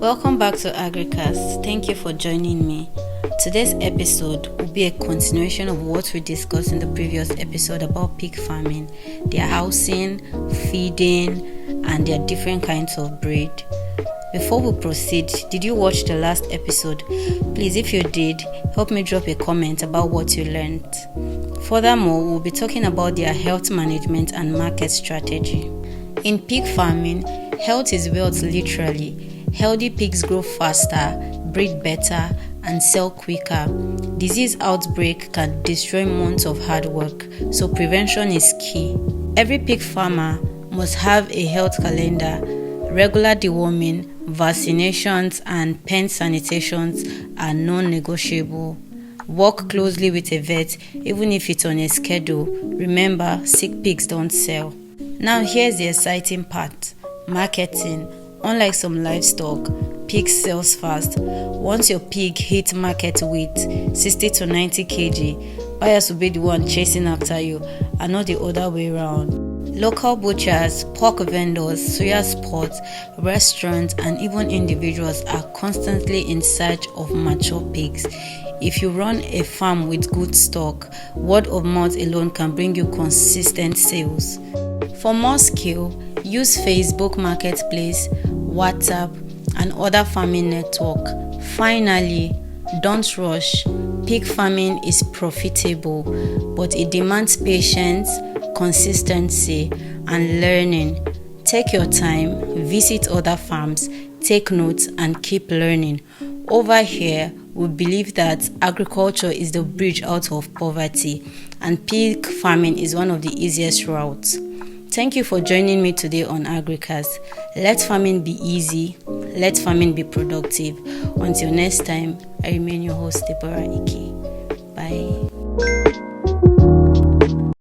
Welcome back to Agricast. Thank you for joining me. Today's episode will be a continuation of what we discussed in the previous episode about pig farming, their housing, feeding, and their different kinds of breed. Before we proceed, did you watch the last episode? Please, if you did, help me drop a comment about what you learned. Furthermore, we'll be talking about their health management and market strategy. In pig farming, health is wealth literally. Healthy pigs grow faster, breed better, and sell quicker. Disease outbreak can destroy months of hard work, so prevention is key. Every pig farmer must have a health calendar. Regular deworming, vaccinations, and pen sanitations are non-negotiable. Work closely with a vet, even if it's on a schedule. Remember, sick pigs don't sell. Now here's the exciting part: marketing. Unlike some livestock, pigs sells fast. Once your pig hits market weight, 60 to 90 kg, buyers will be the one chasing after you and not the other way around. Local butchers, pork vendors, soya spots, restaurants, and even individuals are constantly in search of mature pigs. If you run a farm with good stock, word of mouth alone can bring you consistent sales. For more skill, use Facebook Marketplace, WhatsApp, and other farming network. Finally, don't rush. Pig farming is profitable, but it demands patience, consistency, and learning. Take your time, visit other farms, take notes, and keep learning. Over here, we believe that agriculture is the bridge out of poverty, and pig farming is one of the easiest routes. Thank you for joining me today on Agricast. Let farming be easy. Let farming be productive. Until next time, I remain your host, Deborah Ike. Bye.